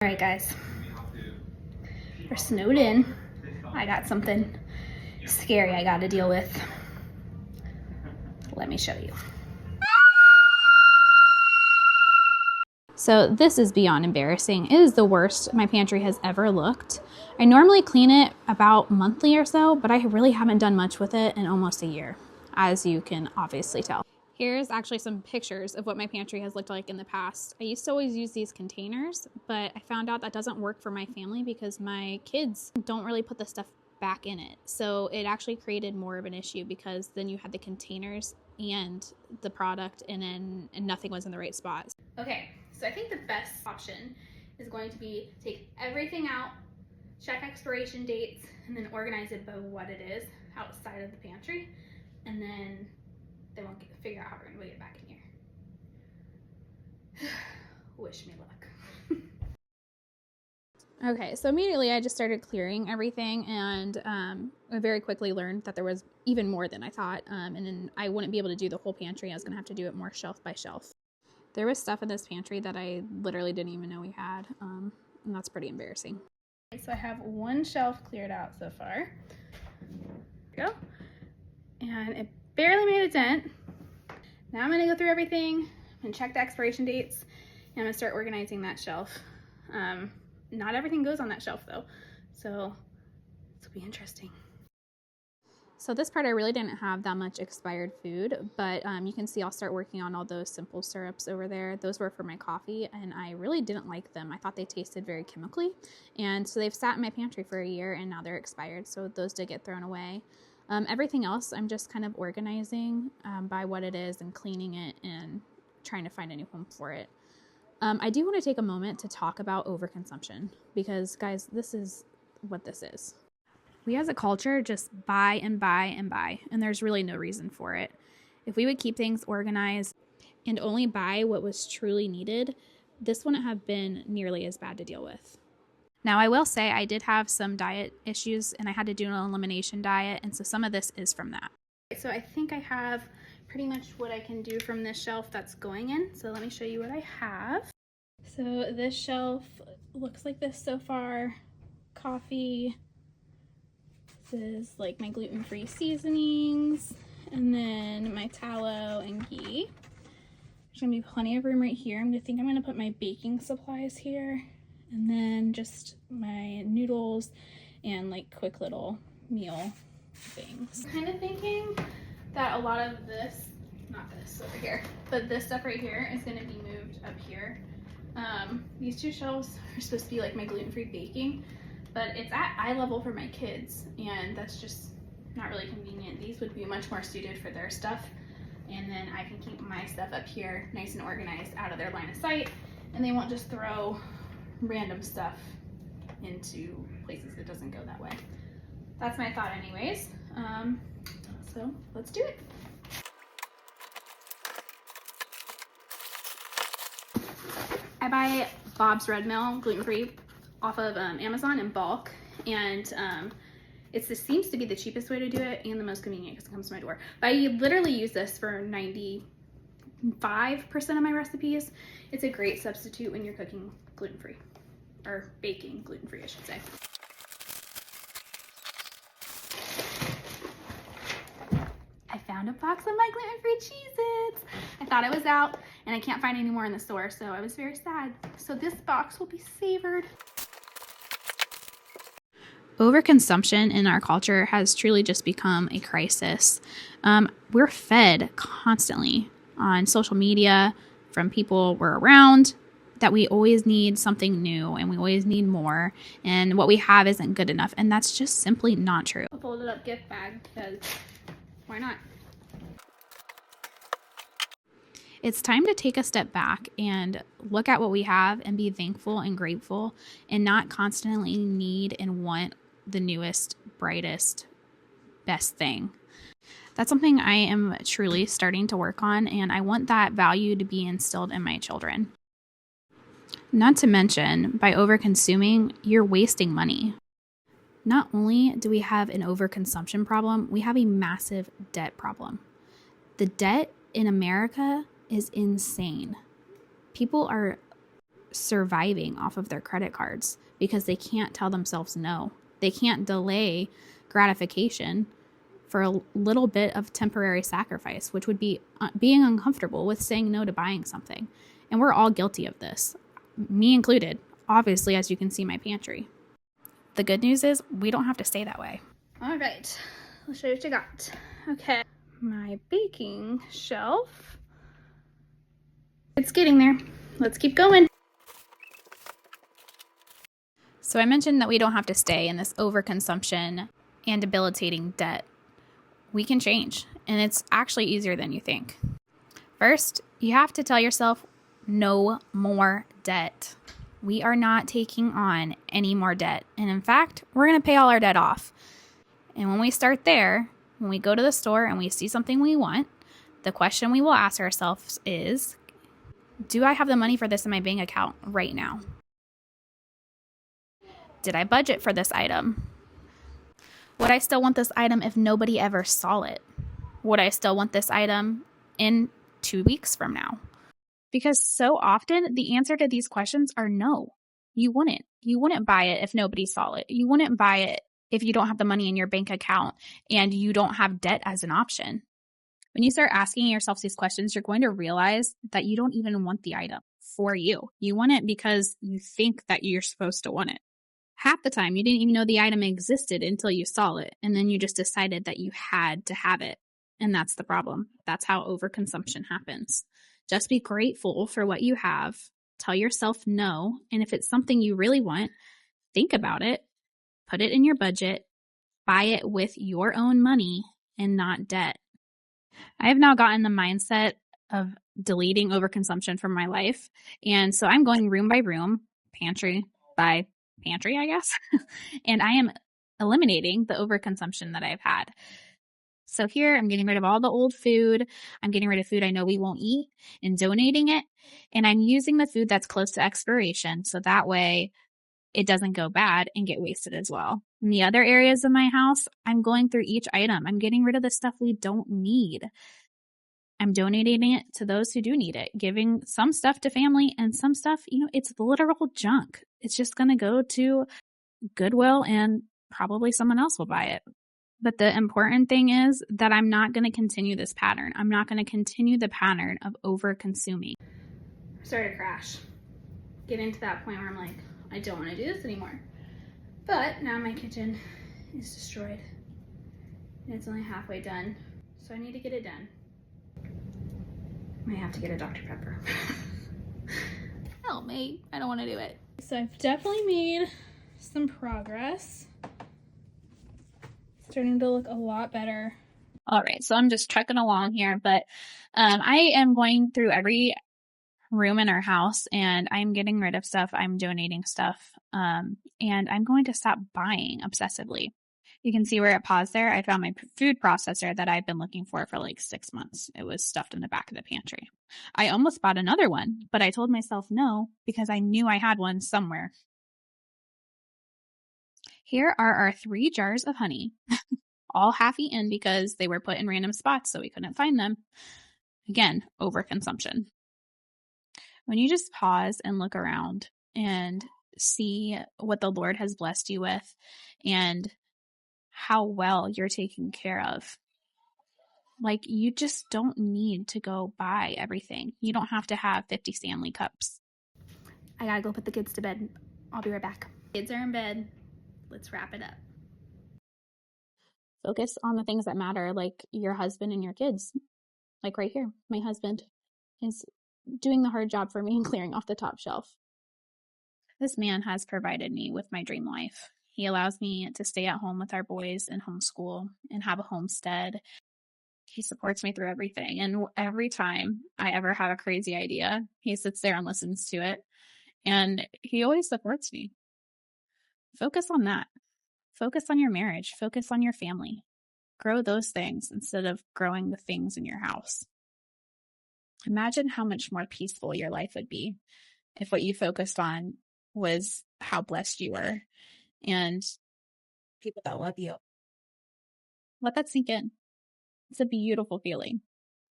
Alright guys, we're snowed in. I got something scary I got to deal with. Let me show you. So this is beyond embarrassing. It is the worst my pantry has ever looked. I normally clean it about monthly or so, but I really haven't done much with it in almost a year, as you can obviously tell. Here's actually some pictures of what my pantry has looked like in the past. I used to always use these containers, but I found out that doesn't work for my family because my kids don't really put the stuff back in it. So it actually created more of an issue because then you had the containers and the product and nothing was in the right spot. Okay, so I think the best option is going to be take everything out, check expiration dates, and then organize it by what it is outside of the pantry, and then they won't figure out how we're going to get it back in here. Wish me luck. Okay, so immediately I just started clearing everything, and I very quickly learned that there was even more than I thought, and then I wouldn't be able to do the whole pantry. I was going to have to do it more shelf by shelf. There was stuff in this pantry that I literally didn't even know we had, and that's pretty embarrassing. Okay, so I have one shelf cleared out so far. There we go. And it barely made a dent. Now I'm going to go through everything and check the expiration dates, and I'm going to start organizing that shelf. Not everything goes on that shelf though, so this will be interesting. So this part I really didn't have that much expired food, but you can see I'll start working on all those simple syrups over there. Those were for my coffee, and I really didn't like them. I thought they tasted very chemically, and so they've sat in my pantry for a year, and now they're expired, so those did get thrown away. Everything else I'm just kind of organizing by what it is and cleaning it and trying to find a new home for it. I do want to take a moment to talk about overconsumption because, guys, this is what this is. We as a culture just buy and buy and buy, and there's really no reason for it. If we would keep things organized and only buy what was truly needed, this wouldn't have been nearly as bad to deal with. Now, I will say I did have some diet issues, and I had to do an elimination diet, and so some of this is from that. So I think I have pretty much what I can do from this shelf that's going in. So let me show you what I have. So this shelf looks like this so far. Coffee. This is like my gluten-free seasonings, and then my tallow and ghee. There's gonna be plenty of room right here. I'm gonna put my baking supplies here, and then just my noodles and like quick little meal things. I'm kind of thinking that a lot of this, not this over here, but this stuff right here is gonna be moved up here. These two shelves are supposed to be like my gluten-free baking, but it's at eye level for my kids, and that's just not really convenient. These would be much more suited for their stuff, and then I can keep my stuff up here nice and organized out of their line of sight, and they won't just throw random stuff into places that doesn't go that way. That's my thought anyways. So let's do it. I buy Bob's Red Mill gluten-free off of Amazon in bulk, and this seems to be the cheapest way to do it and the most convenient because it comes to my door. But I literally use this for 95% of my recipes. It's a great substitute when you're cooking gluten-free, or baking gluten-free, I should say. I found a box of my gluten-free Cheez-Its. I thought it was out, and I can't find any more in the store, so I was very sad. So this box will be savored. Overconsumption in our culture has truly just become a crisis. We're fed constantly on social media from people we're around that we always need something new and we always need more, and what we have isn't good enough, and that's just simply not true. A folded up gift bag, because why not? It's time to take a step back and look at what we have and be thankful and grateful, and not constantly need and want the newest, brightest, best thing. That's something I am truly starting to work on, and I want that value to be instilled in my children. Not to mention, by overconsuming, you're wasting money. Not only do we have an overconsumption problem, we have a massive debt problem. The debt in America is insane. People are surviving off of their credit cards because they can't tell themselves no. They can't delay gratification for a little bit of temporary sacrifice, which would be being uncomfortable with saying no to buying something. And we're all guilty of this, me included, obviously, as you can see my pantry. The good news is we don't have to stay that way. All right, let's show you what you got. Okay, my baking shelf. It's getting there. Let's keep going. So I mentioned that we don't have to stay in this overconsumption and debilitating debt. We can change, and it's actually easier than you think. First, you have to tell yourself, no more debt. We are not taking on any more debt. And in fact, we're going to pay all our debt off. And when we start there, when we go to the store and we see something we want, the question we will ask ourselves is, do I have the money for this in my bank account right now? Did I budget for this item? Would I still want this item if nobody ever saw it? Would I still want this item in 2 weeks from now? Because so often the answer to these questions are no. You wouldn't. You wouldn't buy it if nobody saw it. You wouldn't buy it if you don't have the money in your bank account and you don't have debt as an option. When you start asking yourself these questions, you're going to realize that you don't even want the item for you. You want it because you think that you're supposed to want it. Half the time, you didn't even know the item existed until you saw it, and then you just decided that you had to have it. And that's the problem. That's how overconsumption happens. Just be grateful for what you have. Tell yourself no, and if it's something you really want, think about it, put it in your budget, buy it with your own money and not debt. I have now gotten the mindset of deleting overconsumption from my life, and so I'm going room by room, pantry by pantry, I guess. And I am eliminating the overconsumption that I've had. So here I'm getting rid of all the old food. I'm getting rid of food I know we won't eat and donating it. And I'm using the food that's close to expiration. So that way it doesn't go bad and get wasted as well. In the other areas of my house, I'm going through each item. I'm getting rid of the stuff we don't need. I'm donating it to those who do need it, giving some stuff to family and some stuff, it's literal junk. It's just going to go to Goodwill and probably someone else will buy it. But the important thing is that I'm not going to continue this pattern. I'm not going to continue the pattern of over-consuming. I started to crash. Getting to that point where I'm like, I don't want to do this anymore. But now my kitchen is destroyed. And it's only halfway done. So I need to get it done. I have to get a Dr. Pepper. Help me. I don't want to do it. So I've definitely made some progress. Starting to look a lot better. All right, so I'm just trucking along here, but I am going through every room in our house and I'm getting rid of stuff. I'm donating stuff, and I'm going to stop buying obsessively. You can see where it paused there. I found my food processor that I've been looking for like 6 months. It was stuffed in the back of the pantry. I almost bought another one, but I told myself no because I knew I had one somewhere. Here are our 3 jars of honey, all half-eaten because they were put in random spots so we couldn't find them. Again, overconsumption. When you just pause and look around and see what the Lord has blessed you with and how well you're taken care of, like, you just don't need to go buy everything. You don't have to have 50 Stanley cups. I gotta go put the kids to bed. I'll be right back. Kids are in bed. Let's wrap it up. Focus on the things that matter, like your husband and your kids. Like right here, my husband is doing the hard job for me and clearing off the top shelf. This man has provided me with my dream life. He allows me to stay at home with our boys and homeschool and have a homestead. He supports me through everything. And every time I ever have a crazy idea, he sits there and listens to it. And he always supports me. Focus on that. Focus on your marriage. Focus on your family. Grow those things instead of growing the things in your house. Imagine how much more peaceful your life would be if what you focused on was how blessed you were and people that love you. Let that sink in. It's a beautiful feeling.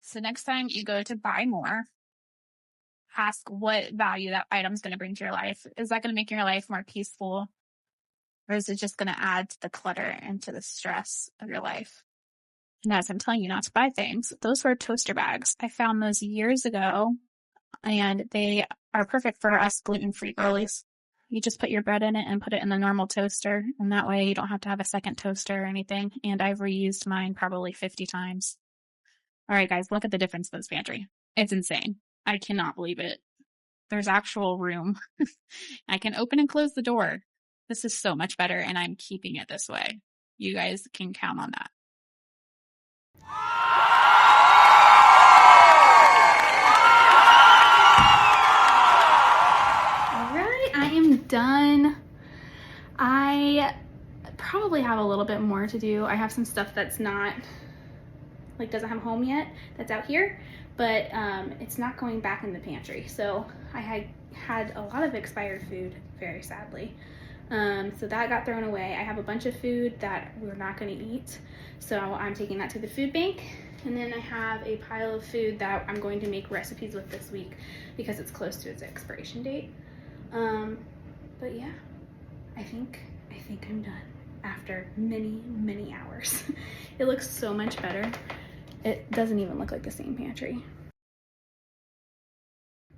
So next time you go to buy more, ask what value that item's going to bring to your life. Is that going to make your life more peaceful? Or is it just going to add to the clutter and to the stress of your life? And as I'm telling you not to buy things, those were toaster bags. I found those years ago, and they are perfect for us gluten-free girlies. You just put your bread in it and put it in the normal toaster, and that way you don't have to have a second toaster or anything. And I've reused mine probably 50 times. All right, guys, look at the difference in this pantry. It's insane. I cannot believe it. There's actual room. I can open and close the door. This is so much better, and I'm keeping it this way. You guys can count on that. All right, I am done. I probably have a little bit more to do. I have some stuff that's not, like, doesn't have a home yet, that's out here, but it's not going back in the pantry. So I had a lot of expired food, very sadly. So that got thrown away. I have a bunch of food that we're not going to eat, so I'm taking that to the food bank. And then I have a pile of food that I'm going to make recipes with this week because it's close to its expiration date. But yeah, I think I'm done after many hours. It looks so much better. It doesn't even look like the same pantry.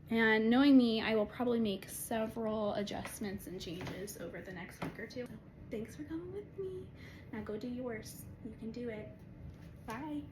And knowing me, I will probably make several adjustments and changes over the next week or two. Thanks for coming with me. Now go do yours. You can do it. Bye.